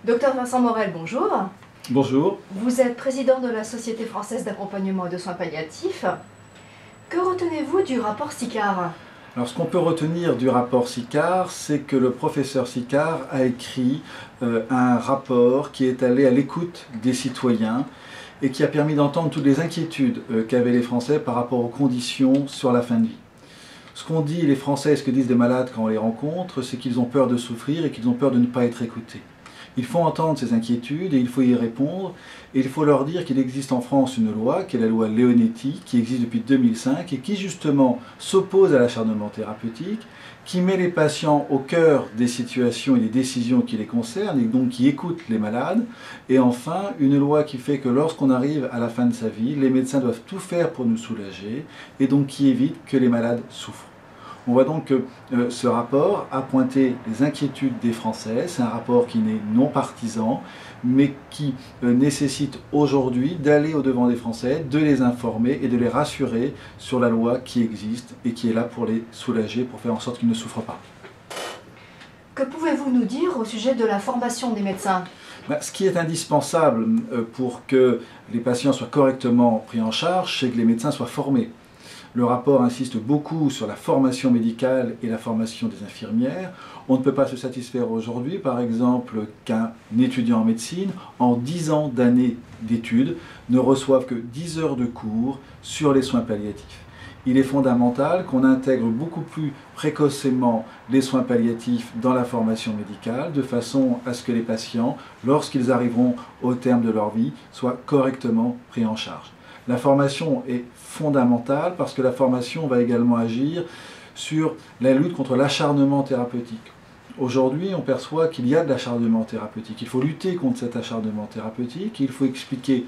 Docteur Vincent Morel, bonjour. Bonjour. Vous êtes président de la Société française d'accompagnement et de soins palliatifs. Que retenez-vous du rapport Sicard? Alors, ce qu'on peut retenir du rapport Sicard, c'est que le professeur Sicard a écrit un rapport qui est allé à l'écoute des citoyens et qui a permis d'entendre toutes les inquiétudes qu'avaient les Français par rapport aux conditions sur la fin de vie. Ce qu'ont dit les Français, ce que disent les malades quand on les rencontre, c'est qu'ils ont peur de souffrir et qu'ils ont peur de ne pas être écoutés. Il faut entendre ces inquiétudes et il faut y répondre. Et il faut leur dire qu'il existe en France une loi, qui est la loi Leonetti, qui existe depuis 2005 et qui justement s'oppose à l'acharnement thérapeutique, qui met les patients au cœur des situations et des décisions qui les concernent et donc qui écoute les malades. Et enfin, une loi qui fait que lorsqu'on arrive à la fin de sa vie, les médecins doivent tout faire pour nous soulager et donc qui évite que les malades souffrent. On voit donc que ce rapport a pointé les inquiétudes des Français. C'est un rapport qui n'est non partisan, mais qui nécessite aujourd'hui d'aller au-devant des Français, de les informer et de les rassurer sur la loi qui existe et qui est là pour les soulager, pour faire en sorte qu'ils ne souffrent pas. Que pouvez-vous nous dire au sujet de la formation des médecins? Ce qui est indispensable pour que les patients soient correctement pris en charge, c'est que les médecins soient formés. Le rapport insiste beaucoup sur la formation médicale et la formation des infirmières. On ne peut pas se satisfaire aujourd'hui, par exemple, qu'un étudiant en médecine, en 10 ans d'années d'études, ne reçoive que 10 heures de cours sur les soins palliatifs. Il est fondamental qu'on intègre beaucoup plus précocement les soins palliatifs dans la formation médicale, de façon à ce que les patients, lorsqu'ils arriveront au terme de leur vie, soient correctement pris en charge. La formation est fondamentale parce que la formation va également agir sur la lutte contre l'acharnement thérapeutique. Aujourd'hui, on perçoit qu'il y a de l'acharnement thérapeutique. Il faut lutter contre cet acharnement thérapeutique. Il faut expliquer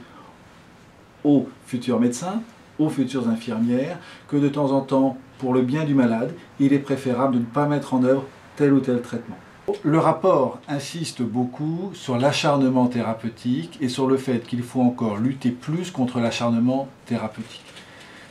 aux futurs médecins, aux futures infirmières, que de temps en temps, pour le bien du malade, il est préférable de ne pas mettre en œuvre tel ou tel traitement. Le rapport insiste beaucoup sur l'acharnement thérapeutique et sur le fait qu'il faut encore lutter plus contre l'acharnement thérapeutique.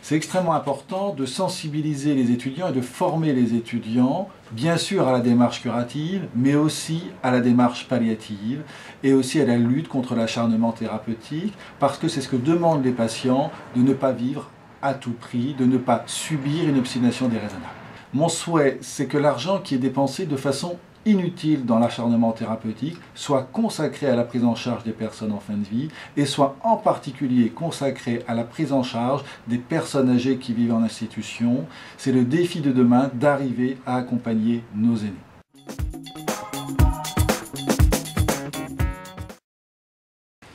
C'est extrêmement important de sensibiliser les étudiants et de former les étudiants, bien sûr à la démarche curative, mais aussi à la démarche palliative et aussi à la lutte contre l'acharnement thérapeutique, parce que c'est ce que demandent les patients, de ne pas vivre à tout prix, de ne pas subir une obstination déraisonnable. Mon souhait, c'est que l'argent qui est dépensé de façon inutile dans l'acharnement thérapeutique soit consacré à la prise en charge des personnes en fin de vie et soit en particulier consacré à la prise en charge des personnes âgées qui vivent en institution. C'est le défi de demain d'arriver à accompagner nos aînés.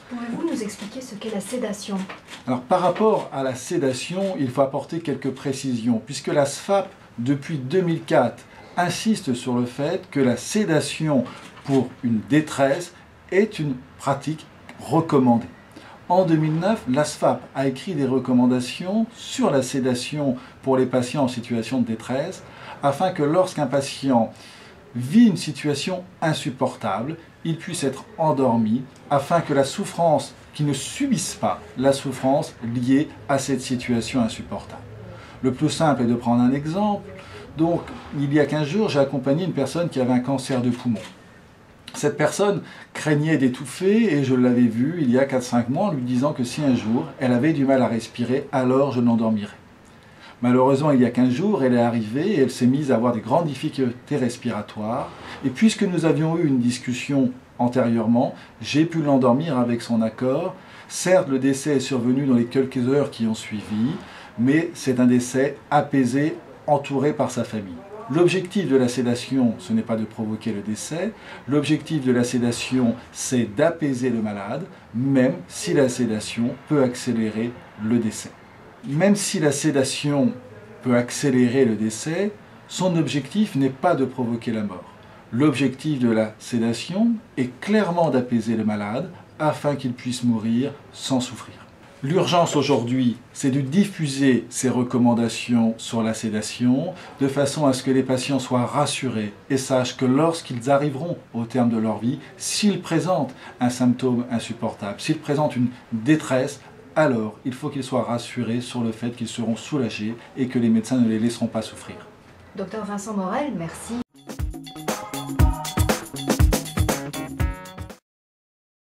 Pouvez-vous nous expliquer ce qu'est la sédation? Alors, par rapport à la sédation, il faut apporter quelques précisions, puisque la SFAP, depuis 2004, insiste sur le fait que la sédation pour une détresse est une pratique recommandée. En 2009, la SFAP a écrit des recommandations sur la sédation pour les patients en situation de détresse, afin que lorsqu'un patient vit une situation insupportable, il puisse être endormi, afin que la souffrance, qu'il ne subisse pas la souffrance liée à cette situation insupportable. Le plus simple est de prendre un exemple. Donc, il y a 15 jours, j'ai accompagné une personne qui avait un cancer de poumon. Cette personne craignait d'étouffer et je l'avais vue il y a 4-5 mois en lui disant que si un jour elle avait du mal à respirer, alors je l'endormirais. Malheureusement, il y a 15 jours, elle est arrivée et elle s'est mise à avoir des grandes difficultés respiratoires. Et puisque nous avions eu une discussion antérieurement, j'ai pu l'endormir avec son accord. Certes, le décès est survenu dans les quelques heures qui ont suivi, mais c'est un décès apaisé, entouré par sa famille. L'objectif de la sédation, ce n'est pas de provoquer le décès. L'objectif de la sédation, c'est d'apaiser le malade, même si la sédation peut accélérer le décès. Même si la sédation peut accélérer le décès, son objectif n'est pas de provoquer la mort. L'objectif de la sédation est clairement d'apaiser le malade afin qu'il puisse mourir sans souffrir. L'urgence aujourd'hui, c'est de diffuser ces recommandations sur la sédation de façon à ce que les patients soient rassurés et sachent que lorsqu'ils arriveront au terme de leur vie, s'ils présentent un symptôme insupportable, s'ils présentent une détresse, alors il faut qu'ils soient rassurés sur le fait qu'ils seront soulagés et que les médecins ne les laisseront pas souffrir. Docteur Vincent Morel, merci.